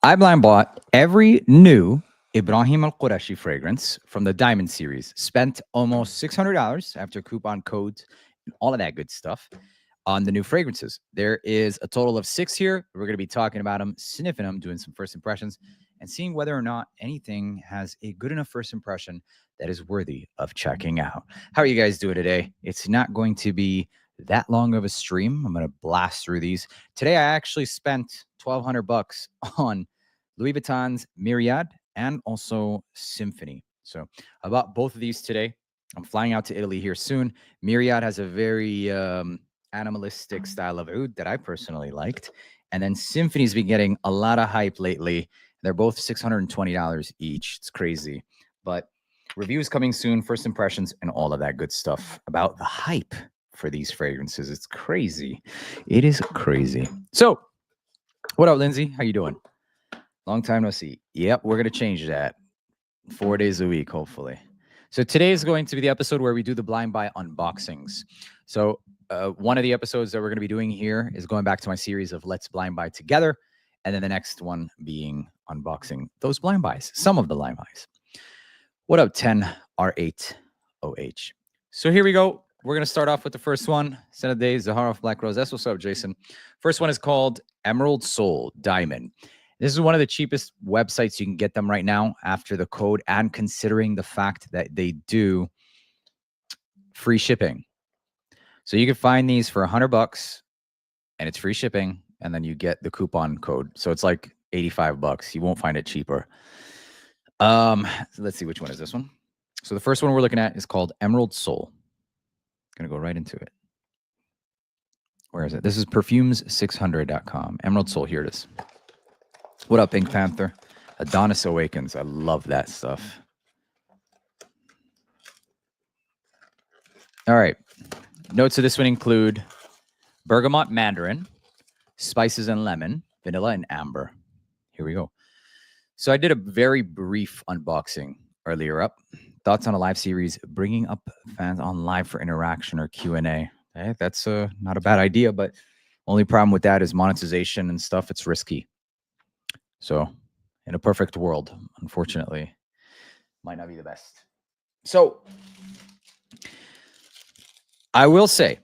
I blind bought every new Ibraheem Al-Qurashi fragrance from the Diamond series. Spent almost $600 after coupon codes and all of that good stuff on the new fragrances. There is a total of 6 here. We're going to be talking about them, sniffing them, doing some first impressions, and seeing whether or not anything has a good enough first impression that is worthy of checking out. How are you guys doing today? It's not going to be that long of a stream. I'm going to blast through these. Today, I actually spent $1,200 on Louis Vuitton's Myriad and also Symphony. So I bought both of these today. I'm flying out to Italy here soon. Myriad has a very animalistic style of oud that I personally liked. And then Symphony's been getting a lot of hype lately. They're both $620 each. It's crazy. But reviews coming soon, first impressions, and all of that good stuff about the hype for these fragrances. It's crazy. It is crazy. So, what up, Lindsay? How you doing? Long time no see. Yep, we're going to change that. 4 days a week, hopefully. So today is going to be the episode where we do the blind buy unboxings. So one of the episodes that we're going to be doing here is going back to my series of Let's Blind Buy Together. And then the next one being unboxing those blind buys, some of the blind buys. What up, 10R8OH? So here we go. We're going to start off with the first one. Senate Day, Zahara of Black Rose. That's what's up, Jason. First one is called Emerald Soul Diamond. This is one of the cheapest websites you can get them right now after the code, and considering the fact that they do free shipping. So you can find these for $100 and it's free shipping, and then you get the coupon code. So it's like $85. You won't find it cheaper. So let's see, which one is this one? So the first one we're looking at is called Emerald Soul. Gonna go right into it. Where is it? This is perfumes600.com. Emerald Soul, here it is. What up, Pink Panther? Adonis Awakens. I love that stuff. All right. Notes of this one include bergamot mandarin, spices and lemon, vanilla and amber. Here we go. So I did a very brief unboxing earlier up. Thoughts on a live series, bringing up fans on live for interaction or Q&A. Hey, that's not a bad idea, but only problem with that is monetization and stuff. It's risky. So in a perfect world, unfortunately, might not be the best. So I will say,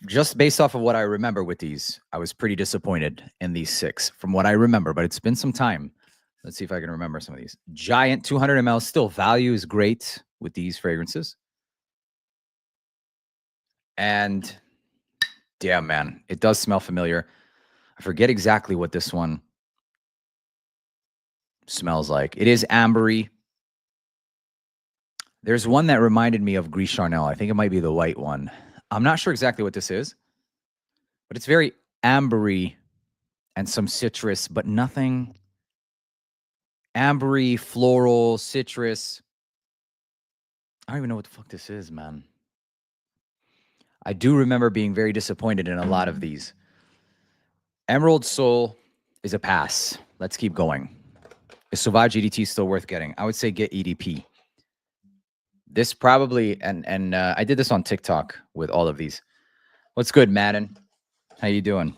just based off of what I remember with these, I was pretty disappointed in these 6 from what I remember, but it's been some time. Let's see if I can remember some of these. Giant 200 ml, still value is great with these fragrances. And damn, man, it does smell familiar. I forget exactly what this one smells like. It is ambery. There's one that reminded me of Gris Charnel. I think it might be the white one. I'm not sure exactly what this is, but it's very ambery and some citrus, but nothing ambery, floral, citrus. I don't even know what the fuck this is, man. I do remember being very disappointed in a lot of these. Emerald Soul is a pass. Let's keep going. Is Sauvage EDT still worth getting? I would say get EDP. This probably, and I did this on TikTok with all of these. What's good, Madden? How you doing?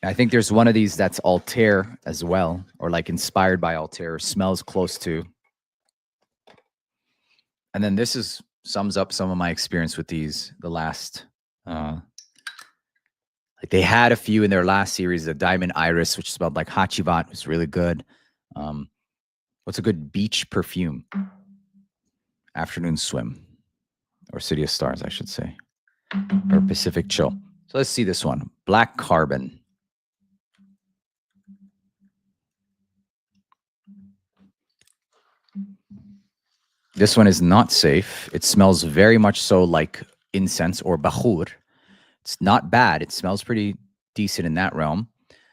I think there's one of these that's Altair as well, or like inspired by Altair, smells close to. And then this sums up some of my experience with these. The last, like they had a few in their last series, the Diamond Iris, which smelled like Hachivat, was really good. What's a good beach perfume? Afternoon Swim, or City of Stars, I should say, or Pacific Chill. So let's see this one, Black Carbon. This one is not safe. It smells very much so like incense or bahur. It's not bad. It smells pretty decent in that realm.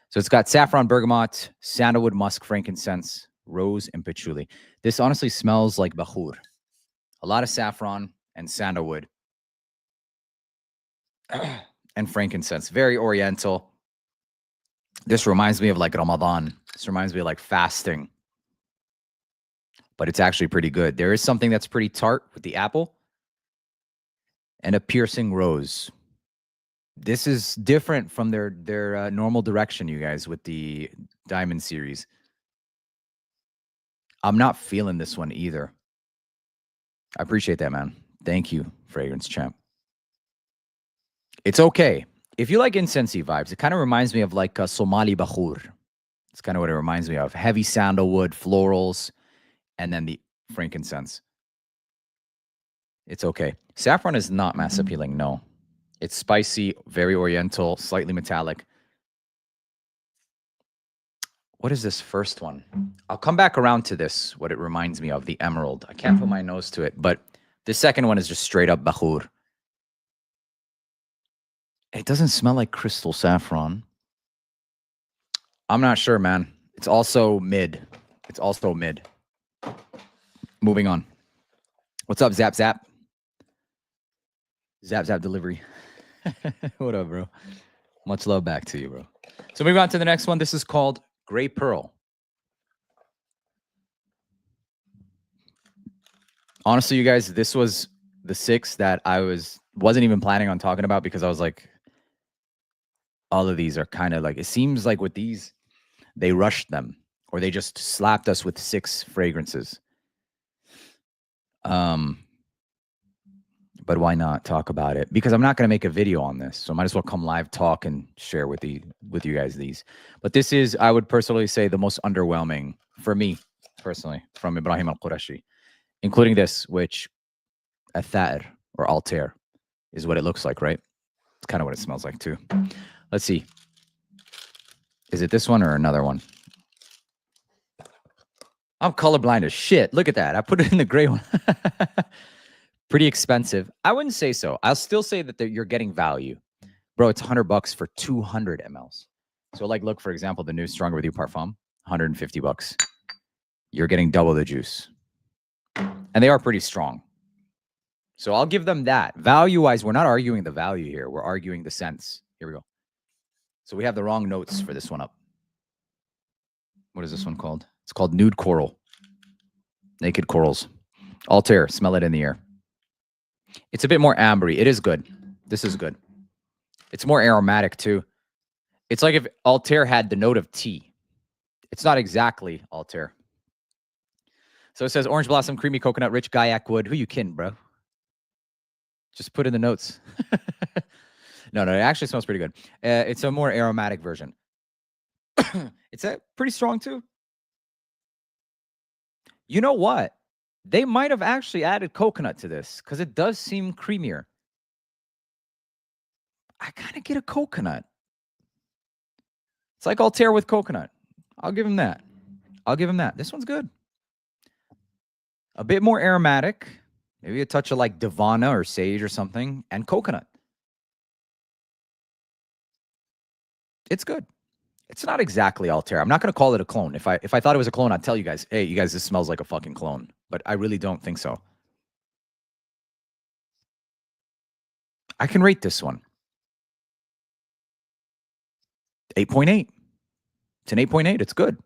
So it's got saffron, bergamot, sandalwood, musk, frankincense, rose, and patchouli. This honestly smells like bahur. A lot of saffron and sandalwood and frankincense. Very oriental. This reminds me of like Ramadan. This reminds me of like fasting. But it's actually pretty good. There is something that's pretty tart with the apple and a piercing rose. This is different from their normal direction, you guys, with the Diamond series. I'm not feeling this one either. I appreciate that, man. Thank you, Fragrance Champ. It's okay. If you like incensey vibes, it kind of reminds me of like a Somali Bakhur. It's kind of what it reminds me of. Heavy sandalwood, florals, and then the frankincense. It's okay. Saffron is not mass appealing, no. It's spicy, very oriental, slightly metallic. What is this first one? I'll come back around to this, what it reminds me of, the emerald. I can't put my nose to it, but the second one is just straight up Bakhur. It doesn't smell like crystal saffron. I'm not sure, man. It's also mid. It's also mid. Moving on. What's up, Zap Zap? Zap Zap delivery. What up, bro? Much love back to you, bro. So moving on to the next one. This is called Gray Pearl. Honestly, you guys, this was the 6 that I wasn't even planning on talking about because I was like, all of these are kind of like, it seems like with these, they rushed them or they just slapped us with 6 fragrances. But why not talk about it? Because I'm not going to make a video on this. So I might as well come live, talk, and share with you guys these. But this is, I would personally say, the most underwhelming for me, personally, from Ibraheem Al-Qurashi. Including this, which Athair or Altair is what it looks like, right? It's kind of what it smells like, too. Let's see. Is it this one or another one? I'm colorblind as shit. Look at that. I put it in the gray one. Pretty expensive. I wouldn't say so. I'll still say that you're getting value. Bro, it's $100 for 200 mLs. So like, look, for example, the new Stronger With You Parfum, $150. You're getting double the juice. And they are pretty strong. So I'll give them that. Value-wise, we're not arguing the value here. We're arguing the scents. Here we go. So we have the wrong notes for this one up. What is this one called? It's called Nude Coral. Naked Corals. Altair, smell it in the air. It's a bit more ambery. It is good. This is good. It's more aromatic, too. It's like if Altair had the note of tea. It's not exactly Altair. So it says orange blossom, creamy coconut, rich Gaiac wood. Who you kidding, bro? Just put in the notes. No, it actually smells pretty good. It's a more aromatic version. It's pretty strong, too. You know what? They might have actually added coconut to this because it does seem creamier. I kind of get a coconut. It's like Altair with coconut. I'll give him that. I'll give him that. This one's good. A bit more aromatic. Maybe a touch of like Divana or sage or something. And coconut. It's good. It's not exactly Altair. I'm not going to call it a clone. If I thought it was a clone, I'd tell you guys, hey, you guys, this smells like a fucking clone. But I really don't think so. I can rate this one 8.8. It's an 8.8. It's good.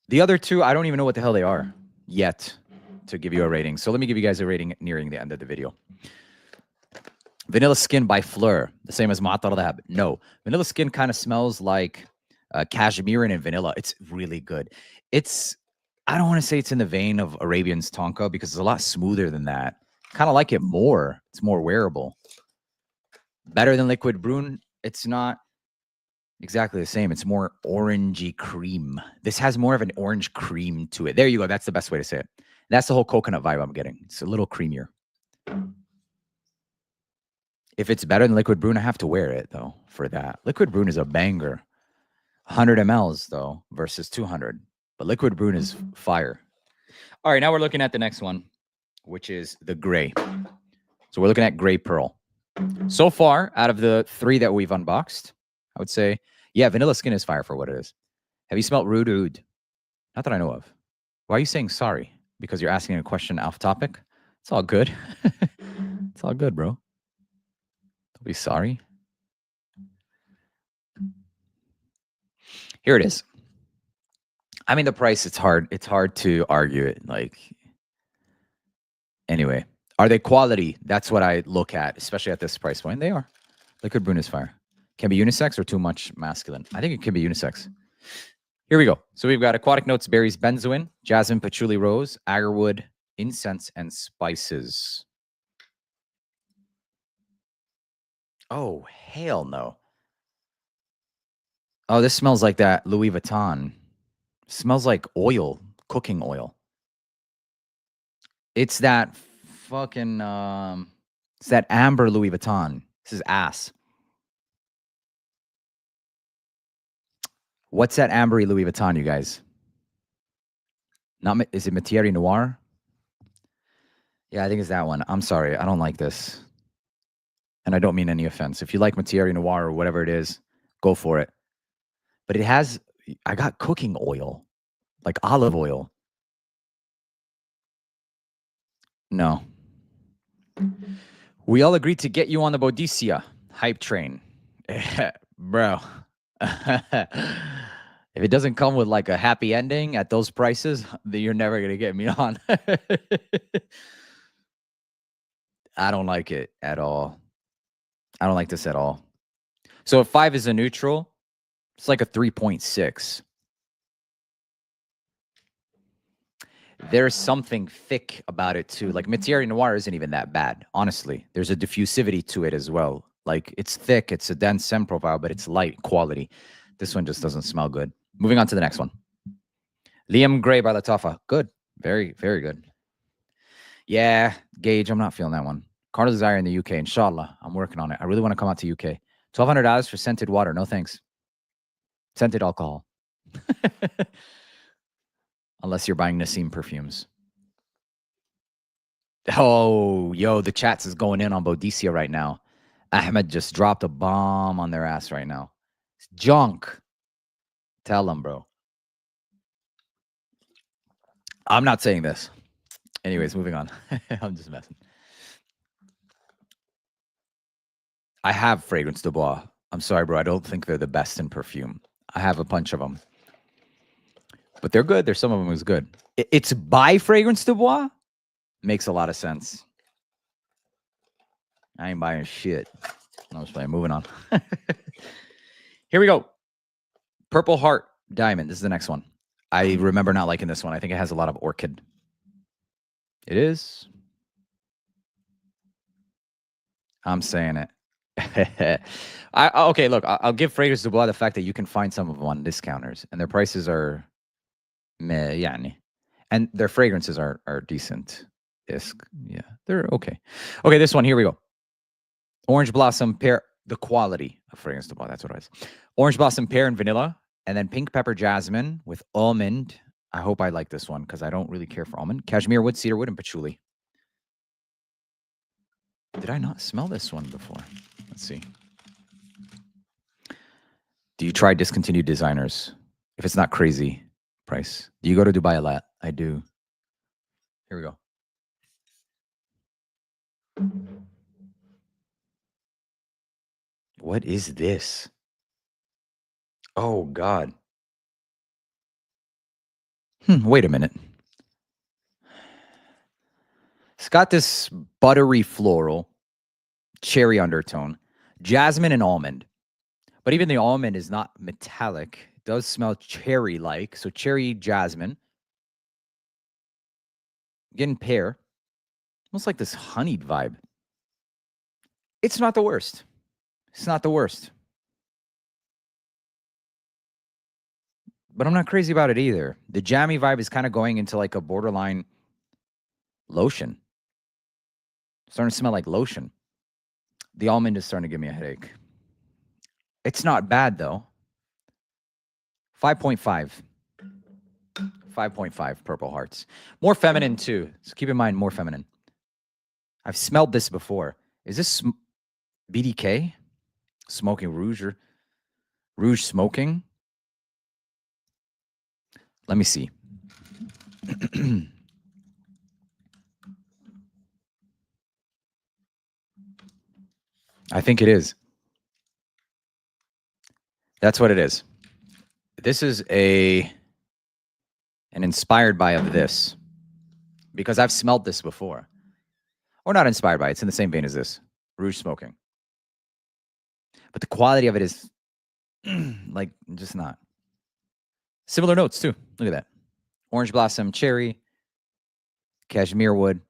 The other two, I don't even know what the hell they are yet to give you a rating. So let me give you guys a rating nearing the end of the video. Vanilla Skin by Fleur, the same as Ma'atar Dahab. No, Vanilla Skin kind of smells like cashmere and vanilla. It's really good. I don't want to say it's in the vein of Arabian's Tonka because it's a lot smoother than that. Kind of like it more. It's more wearable. Better than Liquid Brune. It's not exactly the same. It's more orangey cream. This has more of an orange cream to it. There you go. That's the best way to say it. That's the whole coconut vibe I'm getting. It's a little creamier. If it's better than Liquid Brune, I have to wear it, though, for that. Liquid Brune is a banger. 100 mLs, though, versus 200. But Liquid Brune is fire. All right, now we're looking at the next one, which is the gray. So we're looking at Gray Pearl. So far, out of the 3 that we've unboxed, I would say, yeah, Vanilla Skin is fire for what it is. Have you smelled Rude Oud? Not that I know of. Why are you saying sorry? Because you're asking a question off topic? It's all good. It's all good, bro. Don't be sorry. Here it is. I mean, the price, it's hard to argue it. Like, anyway, are they quality? That's what I look at, especially at this price point. They are. Liquid Brune is fire. Can be unisex or too much masculine. I think it can be unisex. Here we go. So we've got aquatic notes, berries, benzoin, jasmine, patchouli, rose, agarwood, incense, and spices. Oh, hell no. Oh, this smells like that Louis Vuitton. Smells like oil, cooking oil. It's that fucking it's that amber Louis Vuitton. This is ass. What's that ambery Louis Vuitton, you guys? Not is it Matiere Noir? Yeah, I think it's that one. I'm sorry, I don't like this. And I don't mean any offense. If you like Matiere Noir or whatever it is, go for it. But it has, I got cooking oil, like olive oil. No. We all agreed to get you on the Boadicea hype train. Bro. If it doesn't come with like a happy ending at those prices, then you're never going to get me on. I don't like it at all. I don't like this at all. So if 5 is a neutral, it's like a 3.6. There's something thick about it too. Like Matiere Noir isn't even that bad, honestly. There's a diffusivity to it as well. Like it's thick, it's a dense scent profile, but it's light quality. This one just doesn't smell good. Moving on to the next one. Liam Gray by Latafa. Good. Very, very good. Yeah, Gage, I'm not feeling that one. Carnal Desire in the UK, inshallah. I'm working on it. I really want to come out to UK. $1,200 for scented water. No thanks. Scented alcohol. Unless you're buying Nassim perfumes. Oh, yo, the chats is going in on Boadicea right now. Ahmed just dropped a bomb on their ass right now. It's junk. Tell them, bro. I'm not saying this. Anyways, moving on. I'm just messing. I have Fragrance de Bois. I'm sorry, bro. I don't think they're the best in perfume. I have a bunch of them. But they're good. There's some of them who's good. It's by Fragrance de Bois? Makes a lot of sense. I ain't buying shit. I was playing. Moving on. Here we go. Purple Heart Diamond. This is the next one. I remember not liking this one. I think it has a lot of orchid. It is. I'm saying it. Okay, look, I'll give Fragrance de Bois the fact that you can find some of them on discounters, and their prices are meh, yani. And their fragrances are decent. Yeah, they're okay. Okay, this one, here we go. Orange Blossom Pear, the quality of Fragrance de Bois, that's what it is. Orange Blossom Pear and Vanilla, and then Pink Pepper Jasmine with almond. I hope I like this one, because I don't really care for almond. Cashmere Wood, Cedar Wood, and Patchouli. Did I not smell this one before? Let's see. Do you try discontinued designers? If it's not crazy price. Do you go to Dubai a lot? I do. Here we go. What is this? Oh, God. Wait a minute. It's got this buttery floral, cherry undertone, jasmine and almond. But even the almond is not metallic. It does smell cherry-like. So cherry, jasmine. Getting pear. Almost like this honeyed vibe. It's not the worst. It's not the worst. But I'm not crazy about it either. The jammy vibe is kind of going into like a borderline lotion. Starting to smell like lotion. The almond is starting to give me a headache. It's not bad, though. 5.5. 5.5 Purple Hearts. More feminine, too. So keep in mind, more feminine. I've smelled this before. Is this BDK? Smoking Rouge or Rouge Smoking? Let me see. I think it is. That's what it is. This is an inspired by of this, because I've smelled this before. Or not inspired by, it's in the same vein as this. Rouge Smoking. But the quality of it is like just not. Similar notes too. Look at that. Orange blossom, cherry, cashmere wood,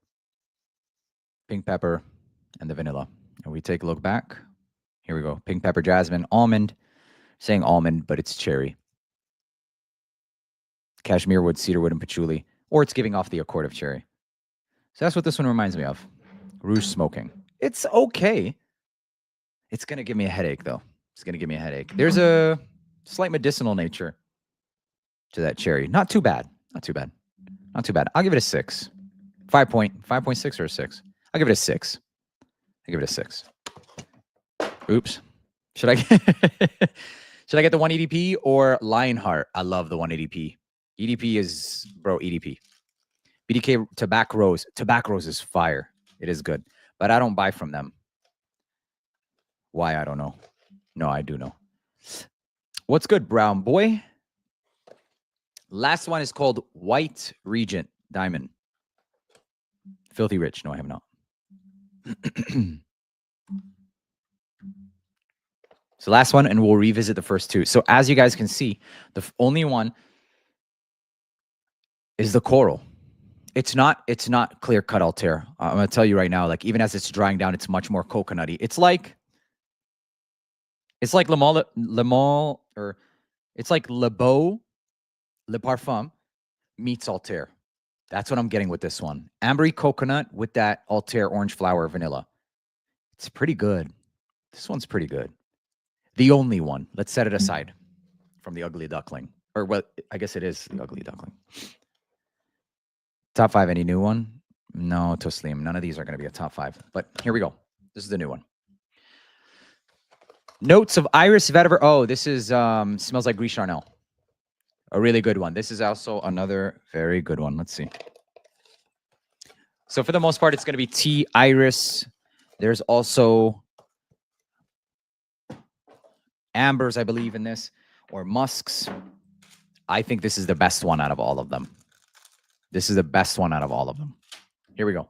pink pepper, and the vanilla. And we take a look back. Here we go. Pink pepper, jasmine, almond. Saying almond, but it's cherry. Cashmere wood, cedar wood, and patchouli. Or it's giving off the accord of cherry. So that's what this one reminds me of. Rouge smoking. It's okay. It's going to give me a headache, though. It's going to give me a headache. There's a slight medicinal nature to that cherry. Not too bad. Not too bad. Not too bad. I'll give it a 6. 5.6 or a 6. I'll give it a 6. I'll give it a 6. Oops. Should I get the 1 EDP or Lionheart? I love the 1 EDP. EDP is, bro, EDP. BDK Tobacco Rose. Tobacco Rose is fire. It is good. But I don't buy from them. Why? I don't know. No, I do know. What's good, brown boy? Last one is called White Regent Diamond. Filthy Rich. No, I have not. So last one, and we'll revisit the first two. So as you guys can see, the only one is the coral. It's not clear cut Altair. I'm gonna tell you right now, like even as it's drying down, it's much more coconutty. It's like Le Male, or it's like Le Beau, Le Parfum meets Altair. That's what I'm getting with this one. Ambery coconut with that Altair orange flower vanilla. It's pretty good. This one's pretty good. The only one. Let's set it aside from the ugly duckling. Or what? I guess it is the ugly duckling. Top 5, any new one? No, Toslim. None of these are going to be a top 5. But here we go. This is the new one. Notes of Iris Vetiver. Oh, this is smells like Gris Charnel. A really good one. This is also another very good one. Let's see. So for the most part, it's going to be tea, iris. There's also ambers, I believe, in this, or musks. I think this is the best one out of all of them. This is the best one out of all of them. Here we go.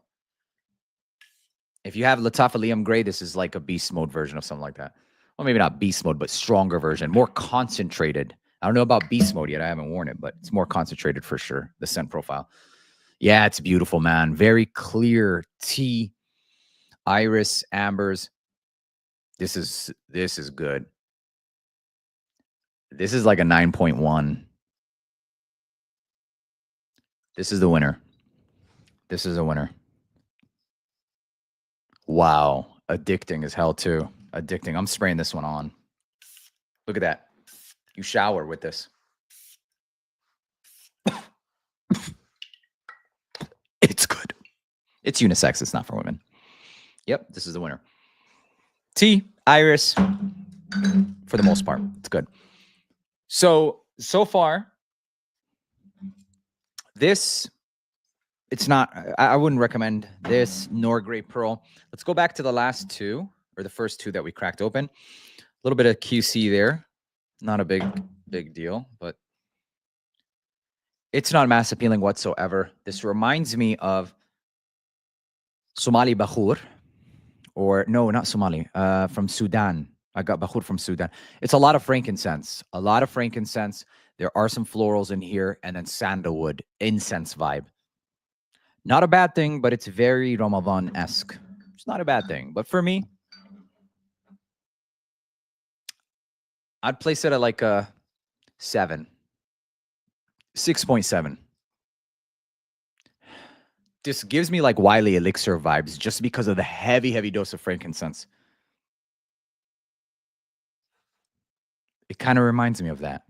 If you have Lattafa Liam Gray, this is like a beast mode version of something like that. Well, maybe not beast mode, but stronger version, more concentrated. I don't know about beast mode yet. I haven't worn it, but it's more concentrated for sure. The scent profile. Yeah, it's beautiful, man. Very clear tea, iris, ambers. This is good. This is like a 9.1. This is the winner. This is a winner. Wow. Addicting as hell, too. Addicting. I'm spraying this one on. Look at that. You shower with this. It's good. It's unisex. It's not for women. Yep, this is the winner. Tea, iris, for the most part. It's good. So far, this, it's not, I wouldn't recommend this nor Grape Pearl. Let's go back to the last two, or the first two that we cracked open. A little bit of QC there. Not a big deal, but it's not mass appealing whatsoever. This reminds me of Somali Bakhur, or no, not Somali, from Sudan. I got Bakhur from Sudan. It's a lot of frankincense. A lot of frankincense. There are some florals in here, and then sandalwood, incense vibe. Not a bad thing, but it's very Ramadan-esque. It's not a bad thing. But for me, I'd place it at like a 7. 6.7. This gives me like Wiley Elixir vibes just because of the heavy dose of frankincense. It kind of reminds me of that.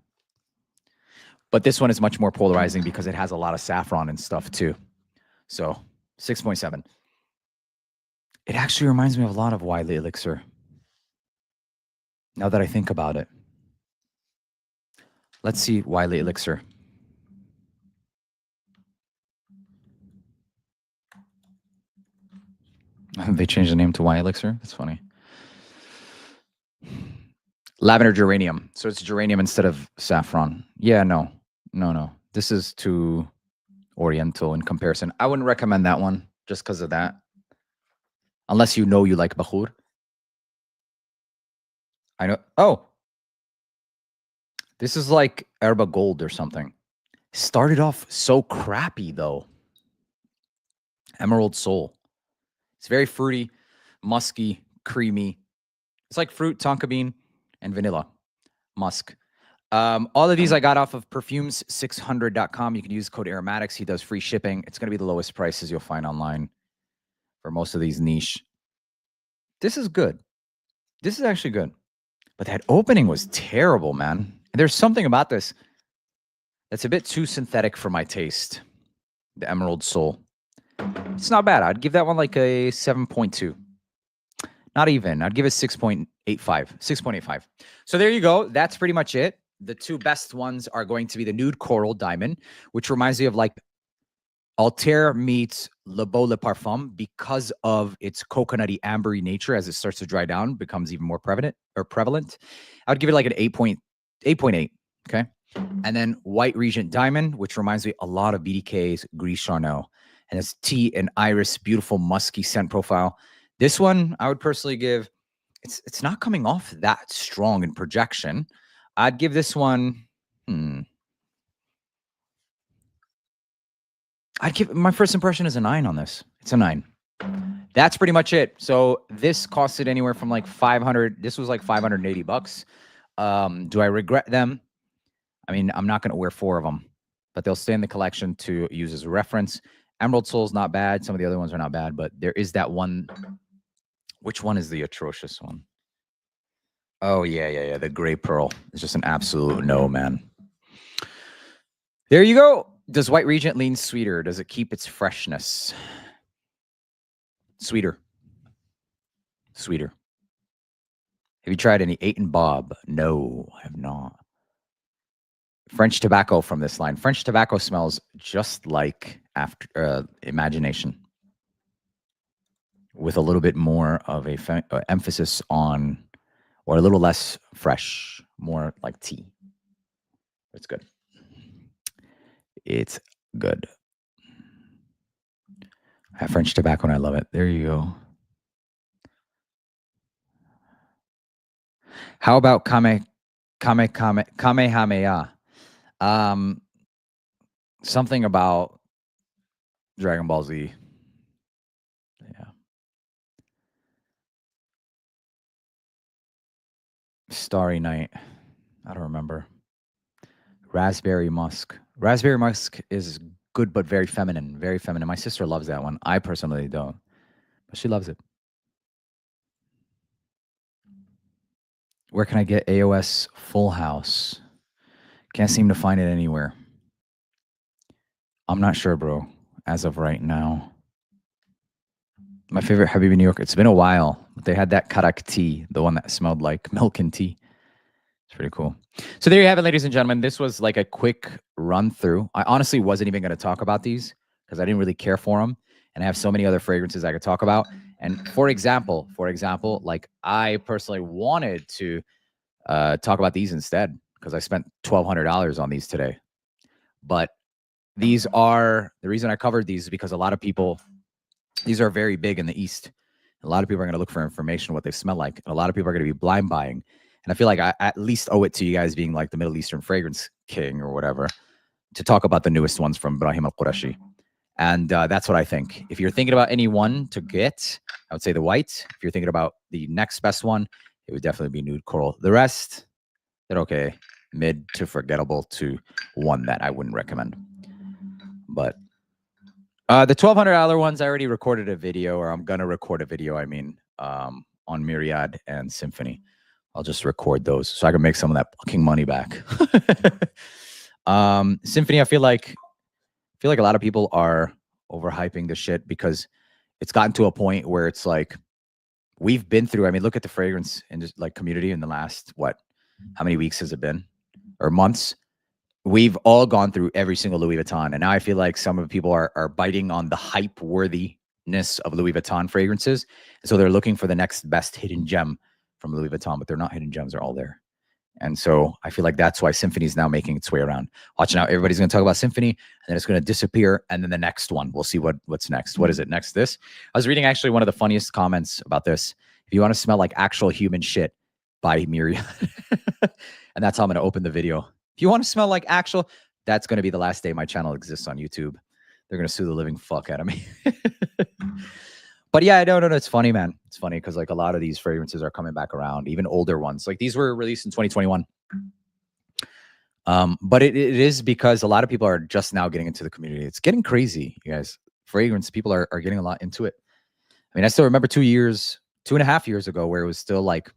But this one is much more polarizing because it has a lot of saffron and stuff too. So 6.7. It actually reminds me of a lot of Wiley Elixir. Now that I think about it. Let's see Wiley Elixir. They changed the name to Y Elixir. That's funny. Lavender geranium. So it's geranium instead of saffron. Yeah, no. This is too oriental in comparison. I wouldn't recommend that one just because of that. Unless you know you like Bakhur. I know. Oh. This is like Herba Gold or something. Started off so crappy though. Emerald Soul. It's very fruity, musky, creamy. It's like fruit, tonka bean, and vanilla. Musk. All of these I got off of perfumes600.com. You can use code AROMATIX. He does free shipping. It's going to be the lowest prices you'll find online for most of these niche. This is good. This is actually good. But that opening was terrible, man. There's something about this that's a bit too synthetic for my taste. The Emerald Soul. It's not bad. I'd give that one like a 7.2. Not even. I'd give it 6.85. 6.85. So there you go. That's pretty much it. The two best ones are going to be the Nude Coral Diamond, which reminds me of like Altair meets Le Beau Le Parfum because of its coconutty ambery nature. As it starts to dry down, becomes even more prevalent. I would give it like an 8.8. Okay. And then White Regent Diamond, which reminds me a lot of BDK's Gris Charnel. And it's tea and iris, beautiful musky scent profile. This one, I would personally give, it's not coming off that strong in projection. I'd give this one, I'd give, my first impression is a 9 on this. It's a 9. That's pretty much it. So this costed anywhere from like 500. This was like 580 bucks. Do I regret them? I mean, I'm not going to wear 4 of them, but they'll stay in the collection to use as a reference. Emerald Soul's not bad. Some of the other ones are not bad, but there is that one. Which one is the atrocious one? Oh, yeah. The Gray Pearl. It's just an absolute no, man. There you go. Does White Regent lean sweeter? Does it keep its freshness? Sweeter. Have you tried any 8 and Bob? No, I have not. French tobacco from this line. French tobacco smells just like Imagination, with a little bit more of a emphasis on, or a little less fresh, more like tea. It's good. It's good. I have French tobacco and I love it. There you go. How about Kamehameha? Something about Dragon Ball Z. Yeah. Starry Night. I don't remember. Raspberry Musk. Raspberry Musk is good, but very feminine. Very feminine. My sister loves that one. I personally don't, but she loves it. Where can I get AOS Full House? Can't seem to find it anywhere. I'm not sure, bro, as of right now. My favorite Habibi New York. It's been a while. They had that karak tea, the one that smelled like milk and tea. It's pretty cool. So there you have it, ladies and gentlemen. This was like a quick run through. I honestly wasn't even going to talk about these because I didn't really care for them. And I have so many other fragrances I could talk about. And for example, like I personally wanted to talk about these instead because I spent $1,200 on these today. But these are, the reason I covered these is because a lot of people, these are very big in the East. A lot of people are going to look for information, what they smell like. And a lot of people are going to be blind buying. And I feel like I at least owe it to you guys being like the Middle Eastern fragrance king or whatever to talk about the newest ones from Ibraheem Al-Qurashi. And that's what I think. If you're thinking about any one to get, I would say the white. If you're thinking about the next best one, it would definitely be Nude Coral. The rest, they're okay. Mid to forgettable to one that I wouldn't recommend. But the $1,200 ones, I already recorded a video, or I'm going to record a video, on Myriad and Symphony. I'll just record those so I can make some of that fucking money back. Symphony, I feel like a lot of people are overhyping the shit because it's gotten to a point where it's like we've been through. I mean, look at the fragrance and just like community in the last how many weeks has it been, or months? We've all gone through every single Louis Vuitton, and now I feel like some of the people are biting on the hype worthiness of Louis Vuitton fragrances, so they're looking for the next best hidden gem from Louis Vuitton, but they're not hidden gems; they're all there. And so I feel like that's why Symphony is now making its way around. Watch out, everybody's going to talk about Symphony, and then it's going to disappear, and then the next one, we'll see what's next. What is it next? This. I was reading actually one of the funniest comments about this. If you want to smell like actual human shit, by Myriad. And that's how I'm going to open the video. If you want to smell like actual, that's going to be the last day my channel exists on YouTube. They're going to sue the living fuck out of me. But yeah, no, it's funny, man. It's funny because like a lot of these fragrances are coming back around, even older ones. Like these were released in 2021. But it is because a lot of people are just now getting into the community. It's getting crazy, you guys. Fragrance, people are getting a lot into it. I mean, I still remember 2.5 years ago where it was still like,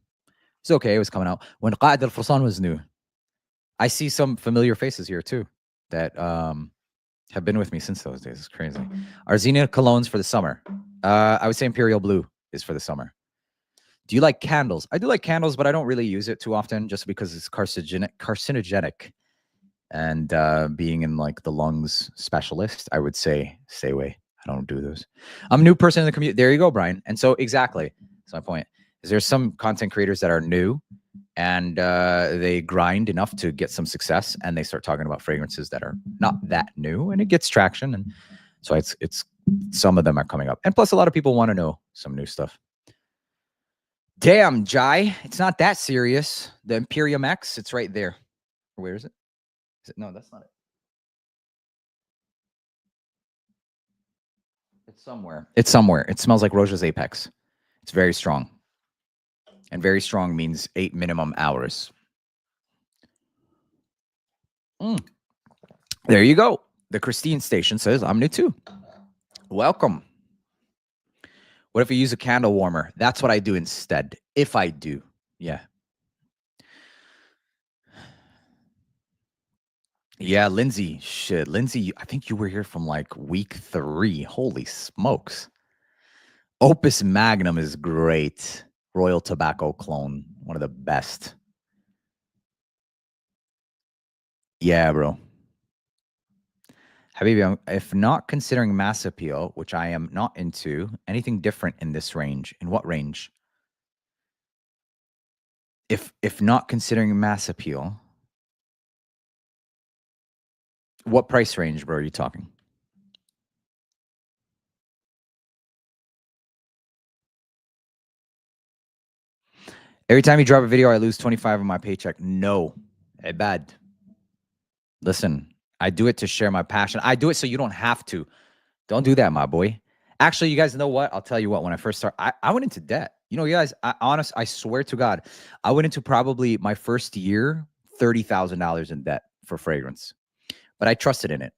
it's okay, it was coming out. When Qa'id al-Fursan was new. I see some familiar faces here too that have been with me since those days. It's crazy. Arzenia colognes for the summer. I would say Imperial Blue is for the summer. Do you like candles? I do like candles, but I don't really use it too often just because it's carcinogenic. And being in like the lungs specialist, I would say stay away. I don't do those. I'm a new person in the community. There you go, Brian. And so exactly, that's my point. Is there's some content creators that are new and they grind enough to get some success and they start talking about fragrances that are not that new and it gets traction. And so it's some of them are coming up. And plus a lot of people want to know some new stuff. Damn, Jai, it's not that serious. The Imperium X, it's right there. Where is it? No, that's not it. It's somewhere. It's somewhere. It smells like Roja's Apex. It's very strong. And very strong means 8 minimum hours. There you go. The Christine station says, I'm new too. Welcome. What if you use a candle warmer? That's what I do instead. If I do. Yeah. Yeah, Lindsay. Shit. Lindsay, I think you were here from like week 3. Holy smokes. Opus Magnum is great. Royal Tobacco clone. One of the best. Yeah, bro. Habibi, if not considering mass appeal, which I am not into, anything different in this range? In what range? If not considering mass appeal, what price range, bro, are you talking? Every time you drop a video, I lose 25 of my paycheck. No, bad. Listen, I do it to share my passion. I do it so you don't have to. Don't do that, my boy. Actually, you guys know what? I'll tell you what. When I first started, I went into debt. You know, you guys, I swear to God, I went into probably my first year, $30,000 in debt for fragrance. But I trusted in it.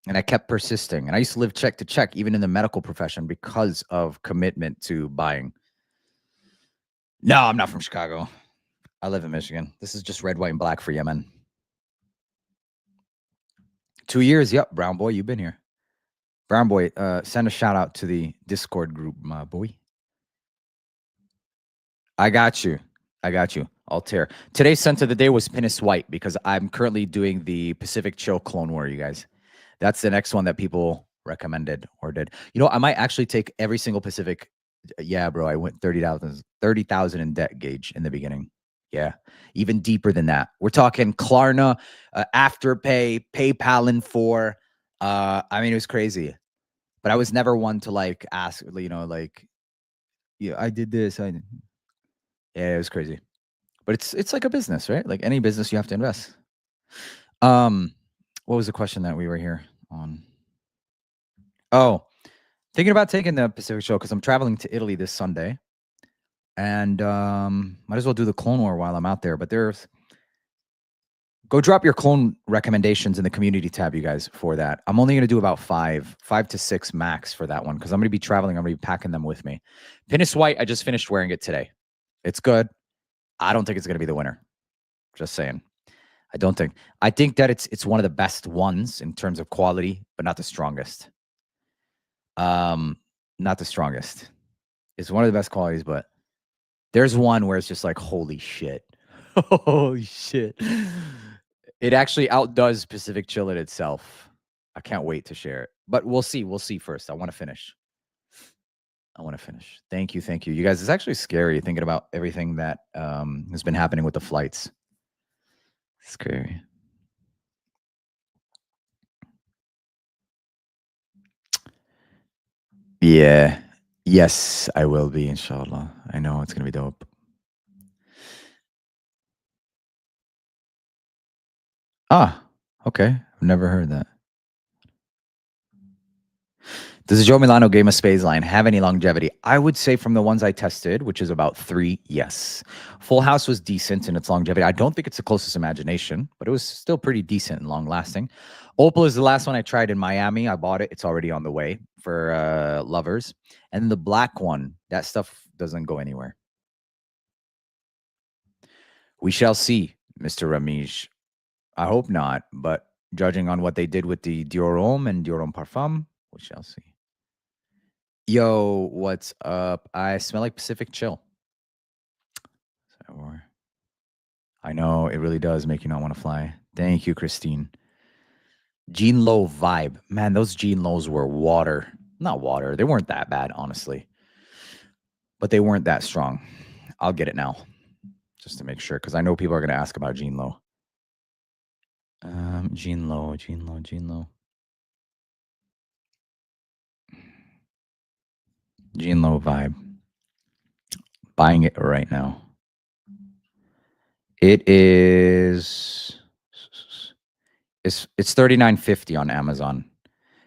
And I kept persisting. And I used to live check to check, even in the medical profession, because of commitment to buying. No, I'm not from Chicago. I live in Michigan. This is just red, white, and black for Yemen. 2 years. Yep. Brown boy, you've been here. Brown boy, send a shout out to the Discord group, my boy. I got you. I got you. Altair. Today's scent of the day was Pinus White because I'm currently doing the Pacific Chill Clone War, you guys. That's the next one that people recommended or did. You know, I might actually take every single Pacific. Yeah, bro. I went 30,000 in debt, Gage, in the beginning. Yeah. Even deeper than that. We're talking Klarna, Afterpay, PayPal in 4. I mean, it was crazy. But I was never one to like ask, you know, like, yeah, I did this. Yeah, it was crazy. But it's like a business, right? Like any business, you have to invest. What was the question that we were here on? Oh, thinking about taking the Pacific show because I'm traveling to Italy this Sunday. And might as well do the Clone War while I'm out there. But there's go drop your clone recommendations in the community tab, you guys, for that. I'm only going to do about 5 to 6 max for that one because I'm going to be traveling. I'm going to be packing them with me. Pinus White, I just finished wearing it today. It's good. I don't think it's going to be the winner. Just saying. I don't think. I think that it's one of the best ones in terms of quality, but not the strongest. Not the strongest. It's one of the best qualities, but there's one where it's just like, holy shit. Holy shit. It actually outdoes Pacific Chill itself. I can't wait to share it. But we'll see. We'll see first. I want to finish. Thank you. Thank you. You guys, it's actually scary thinking about everything that has been happening with the flights. Scary. Yeah. Yes, I will be, inshallah. I know it's going to be dope. Ah, okay. I've never heard that. Does the Joe Milano Game of Spades line have any longevity? I would say from the ones I tested, which is about 3, yes. Full House was decent in its longevity. I don't think it's the closest imagination, but it was still pretty decent and long lasting. Opal is the last one I tried in Miami. I bought it. It's already on the way for lovers. And the black one, that stuff doesn't go anywhere. We shall see, Mr. Ramij. I hope not, but judging on what they did with the Dior Homme and Dior Homme Parfum, we shall see. Yo, what's up? I smell like Pacific Chill. I know, it really does make you not want to fly. Thank you, Christine. Jean Low vibe. Man, those Jean Lows were water. Not water. They weren't that bad, honestly. But they weren't that strong. I'll get it now. Just to make sure, because I know people are going to ask about Jean Low. Jean Low. Jean Low vibe. Buying it right now. It is... It's $39.50 on Amazon.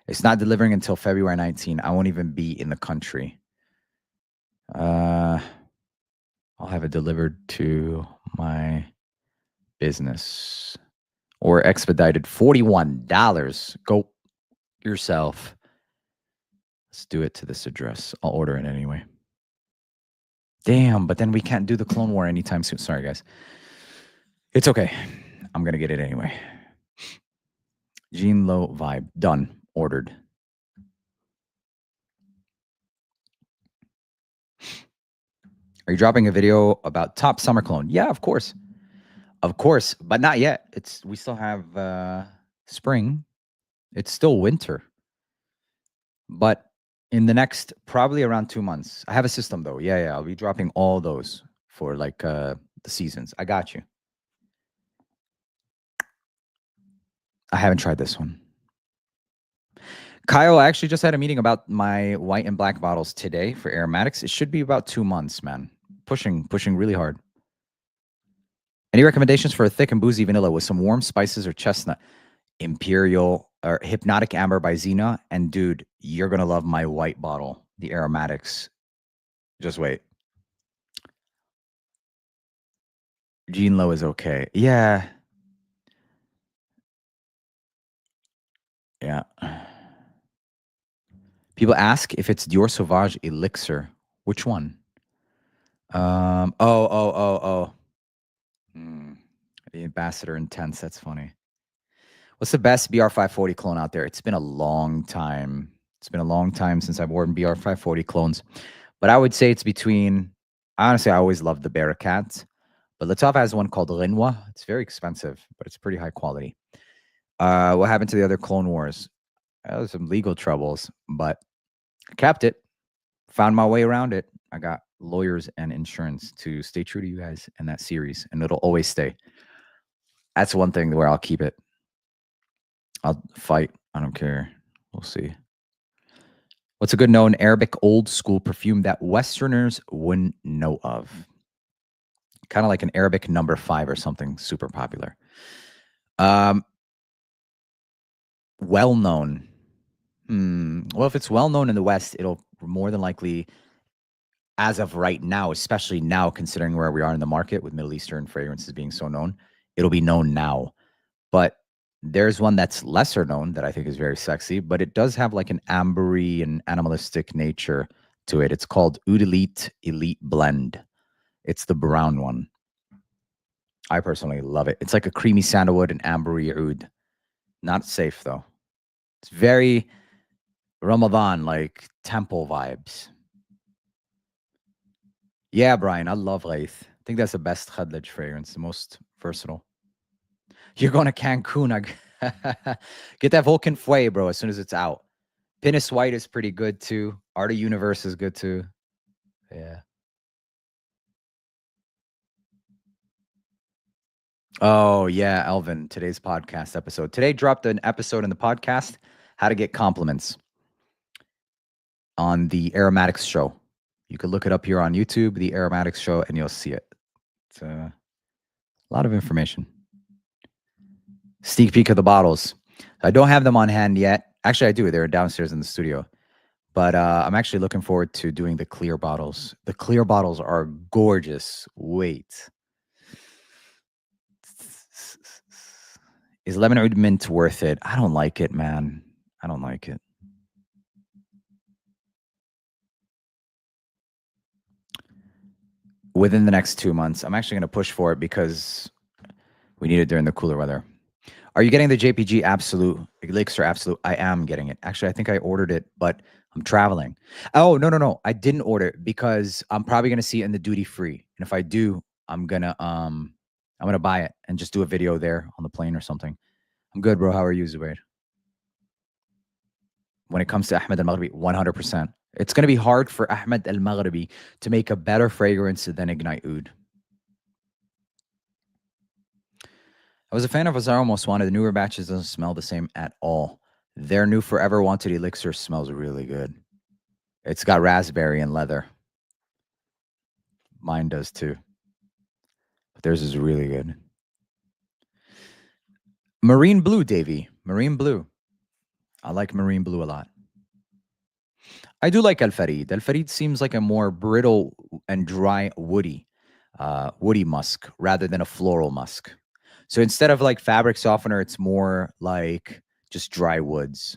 It's not delivering until February 19. I won't even be in the country. I'll have it delivered to my business or expedited. $41. Go yourself. Let's do it to this address. I'll order it anyway. Damn, but then we can't do the Clone War anytime soon. Sorry, guys. It's okay. I'm going to get it anyway. Jean Low vibe. Done. Ordered. Are you dropping a video about top summer cologne? Yeah, of course. Of course, but not yet. We still have spring. It's still winter. But in the next probably around 2 months. I have a system though. Yeah, I'll be dropping all those for like the seasons. I got you. I haven't tried this one. Kyle, I actually just had a meeting about my white and black bottles today for aromatics. It should be about 2 months, man. Pushing really hard. Any recommendations for a thick and boozy vanilla with some warm spices or chestnut? Imperial or Hypnotic Amber by Xena. And dude, you're going to love my white bottle, the aromatics. Just wait. Jean Low is okay. Yeah. Yeah. People ask if it's Dior Sauvage Elixir. Which one? Oh. The Ambassador Intense. That's funny. What's the best BR540 clone out there? It's been a long time. It's been a long time since I've worn BR540 clones. But I would say it's between... Honestly, I always loved the Barricades. But Latava has one called Renoir. It's very expensive, but it's pretty high quality. What happened to the other Clone Wars? There was some legal troubles, but I kept it. Found my way around it. I got lawyers and insurance to stay true to you guys in that series, and it'll always stay. That's one thing where I'll keep it. I'll fight. I don't care. We'll see. What's a good known Arabic old school perfume that Westerners wouldn't know of? Kind of like an Arabic number 5 or something super popular. Well known. Well, if it's well known in the West, it'll more than likely, as of right now, especially now considering where we are in the market with Middle Eastern fragrances being so known, it'll be known now. But there's one that's lesser known that I think is very sexy, but it does have like an ambery and animalistic nature to it. It's called Oud Elite Blend. It's the brown one. I personally love it. It's like a creamy sandalwood and ambery oud. Not safe though. It's very Ramadan, like temple vibes. Yeah, Brian, I love Wraith. I think that's the best Khadlaj fragrance, the most versatile. You're going to Cancun. Get that Vulcan Fue, bro, as soon as it's out. Pinus White is pretty good, too. Art of Universe is good, too. Yeah. Oh, yeah, Elvin, today's podcast episode. Today dropped an episode in the podcast, How to Get Compliments, on the Aromatics Show. You can look it up here on YouTube, the Aromatics Show, and you'll see it. It's a lot of information. Sneak peek of the bottles. I don't have them on hand yet. Actually, I do. They're downstairs in the studio. But I'm actually looking forward to doing the clear bottles. The clear bottles are gorgeous. Wait. Is lemon oud mint worth it? I don't like it, man. I don't like it. Within the next 2 months, I'm actually going to push for it because we need it during the cooler weather. Are you getting the JPG Absolute, Elixir Absolute? I am getting it. Actually, I think I ordered it, but I'm traveling. Oh, no. I didn't order it because I'm probably going to see it in the duty free. And if I do, I'm going to buy it and just do a video there on the plane or something. I'm good, bro. How are you, Zubair? When it comes to Ahmed Al-Maghribi, 100%. It's going to be hard for Ahmed Al-Maghribi to make a better fragrance than Ignite Oud. I was a fan of Azaro Most Wanted. The newer batches doesn't smell the same at all. Their new Forever Wanted Elixir smells really good. It's got raspberry and leather. Mine does too. But theirs is really good. Marine blue, Davey. Marine blue. I like marine blue a lot. I do like Al Farid. Al Farid seems like a more brittle and dry woody musk rather than a floral musk. So instead of like fabric softener, it's more like just dry woods.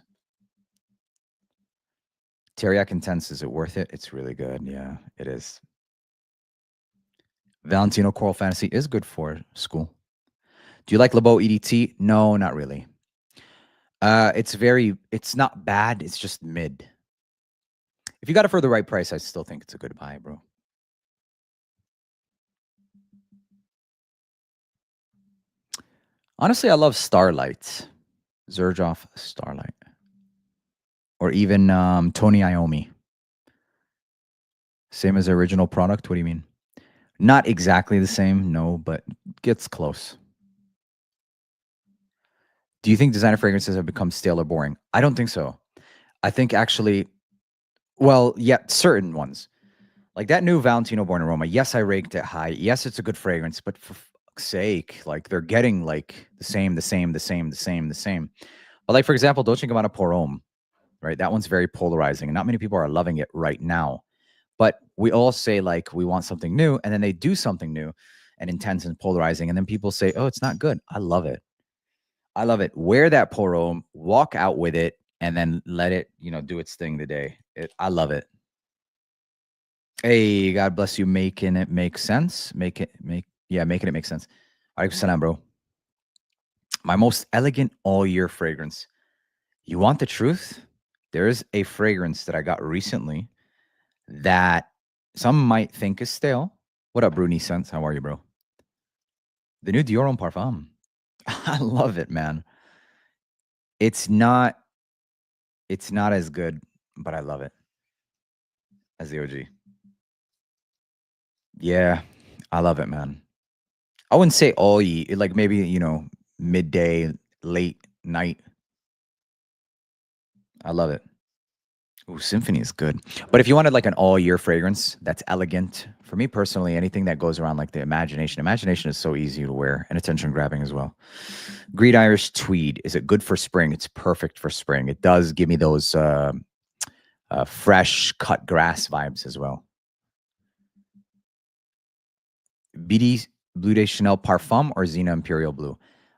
Teriyaki Intense, is it worth it? It's really good. Yeah, it is. Valentino Coral Fantasy is good for school. Do you like Lebeau EDT? No, not really. It's not bad. It's just mid. If you got it for the right price, I still think it's a good buy, bro. Honestly, I love Starlight. Zerjoff Starlight. Or even Tony Iommi. Same as the original product? What do you mean? Not exactly the same, no, but gets close. Do you think designer fragrances have become stale or boring? I don't think so. I think actually, well, yeah, certain ones. Like that new Valentino Born Aroma. Yes, I ranked it high. Yes, it's a good fragrance, but for fuck's sake, like they're getting like the same. But like, for example, Dolce & Gabbana Pour Homme, right? That one's very polarizing and not many people are loving it right now. But we all say like we want something new, and then they do something new and intense and polarizing, and then people say, oh, it's not good. I love it. I love it. Wear that Pour Homme, walk out with it, and then let it, do its thing today. I love it. Hey, God bless you, making it make sense. Making it make sense. Alaikum salam, bro. My most elegant all-year fragrance. You want the truth? There is a fragrance that I got recently that some might think is stale. What up, Bruni Sense? How are you, bro? The new Dior Homme Parfum. I love it, man. It's not as good, but I love it as the OG. Yeah, I love it, man. I wouldn't say all ye, like maybe, midday, late night. I love it. Ooh, Symphony is good. But if you wanted like an all-year fragrance that's elegant, for me personally, anything that goes around like the imagination. Imagination is so easy to wear and attention-grabbing as well. Green Irish Tweed. Is it good for spring? It's perfect for spring. It does give me those fresh cut grass vibes as well. BD Bleu de Chanel Parfum or Zena Imperial Blue?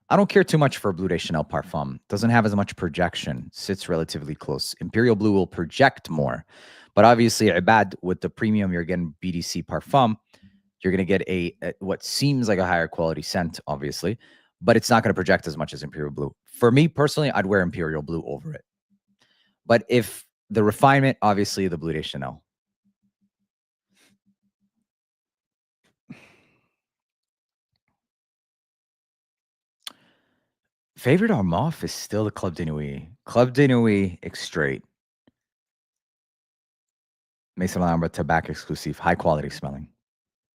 I don't care too much for Bleu de Chanel Parfum. Doesn't have as much projection. Sits relatively close. Imperial Blue will project more. But obviously, Ibad, with the premium, you're getting BDC Parfum. You're going to get a what seems like a higher quality scent, obviously. But it's not going to project as much as Imperial Blue. For me, personally, I'd wear Imperial Blue over it. But if the refinement, obviously, the Bleu de Chanel. Favorite Armaf is still the Club de Nuit. Club de Nuit Extrait. Maison Lambert tobacco exclusive. High quality smelling.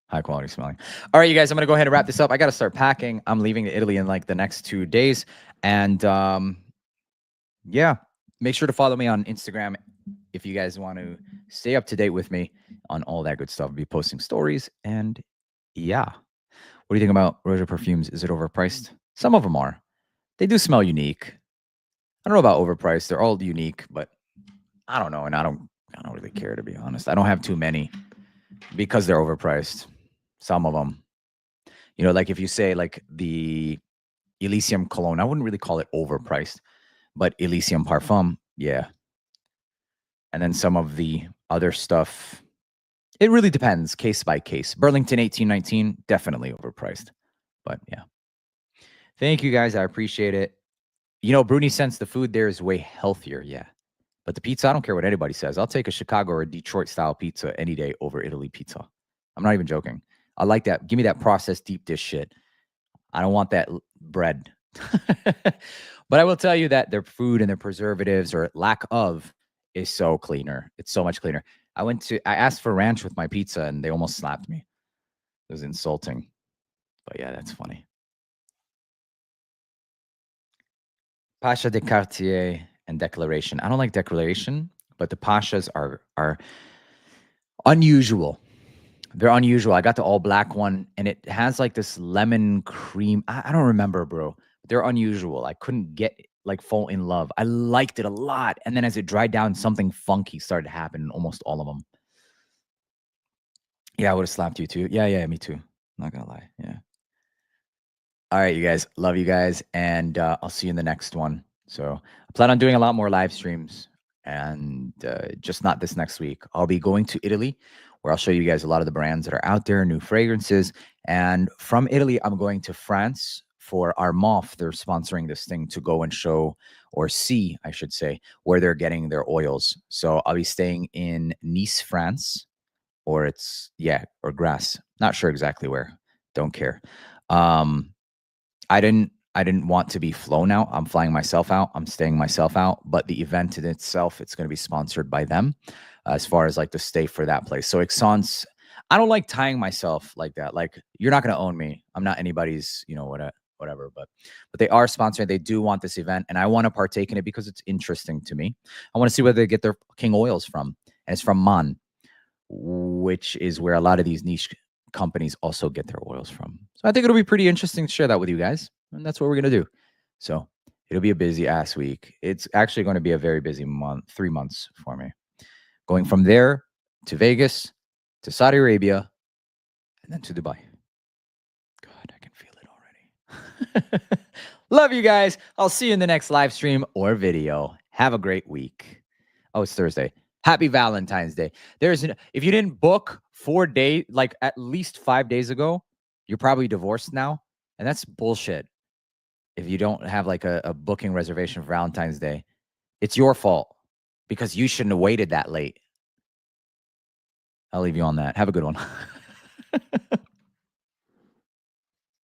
High quality smelling. All right, you guys, I'm going to go ahead and wrap this up. I got to start packing. I'm leaving to Italy in like the next 2 days. And yeah, make sure to follow me on Instagram if you guys want to stay up to date with me on all that good stuff. I'll be posting stories. And yeah. What do you think about Roja perfumes? Is it overpriced? Some of them are. They do smell unique. I don't know about overpriced. They're all unique, but I don't know, and I don't really care, to be honest. I don't have too many because they're overpriced. Some of them, you know, like if you say like the Elysium cologne, I wouldn't really call it overpriced, but Elysium parfum, yeah. And then some of the other stuff, it really depends, case by case. Burlington 1819, definitely overpriced, but yeah. Thank you guys. I appreciate it. You know, Bruni sense the food there is way healthier, yeah. But the pizza, I don't care what anybody says. I'll take a Chicago or a Detroit style pizza any day over Italy pizza. I'm not even joking. I like that. Give me that processed deep dish shit. I don't want that bread. But I will tell you that their food and their preservatives or lack of is so cleaner. It's so much cleaner. I asked for ranch with my pizza and they almost slapped me. It was insulting. But yeah, that's funny. Pasha de Cartier and Declaration. I don't like Declaration, but the Pashas are unusual. They're unusual. I got the all black one and it has like this lemon cream. I don't remember, bro. They're unusual. I couldn't get like fall in love. I liked it a lot. And then as it dried down, something funky started to happen in almost all of them. Yeah, I would have slapped you too. Yeah, me too. Not gonna lie. Yeah. All right, you guys. Love you guys. And I'll see you in the next one. So I plan on doing a lot more live streams and just not this next week. I'll be going to Italy where I'll show you guys a lot of the brands that are out there, new fragrances. And from Italy, I'm going to France for our MOF. They're sponsoring this thing to go and show or see, I should say, where they're getting their oils. So I'll be staying in Nice, France, or or Grasse. Not sure exactly where. Don't care. I didn't want to be flown out. I'm flying myself out. I'm staying myself out. But the event in itself, it's going to be sponsored by them as far as like the stay for that place. So Exxon's, I don't like tying myself like that. Like you're not going to own me. I'm not anybody's, you know, whatever. But they are sponsoring. They do want this event, and I want to partake in it because it's interesting to me. I want to see where they get their king oils from, and it's from Man, which is where a lot of these niche companies also get their oils from. So I think it'll be pretty interesting to share that with you guys. And that's what we're going to do. So it'll be a busy ass week. It's actually going to be a very busy month, 3 months for me. Going from there to Vegas, to Saudi Arabia, and then to Dubai. God, I can feel it already. Love you guys. I'll see you in the next live stream or video. Have a great week. Oh, it's Thursday. Happy Valentine's Day. If you didn't book 4 days, like at least 5 days ago, you're probably divorced now. And that's bullshit. If you don't have like a booking reservation for Valentine's Day, it's your fault because you shouldn't have waited that late. I'll leave you on that. Have a good one.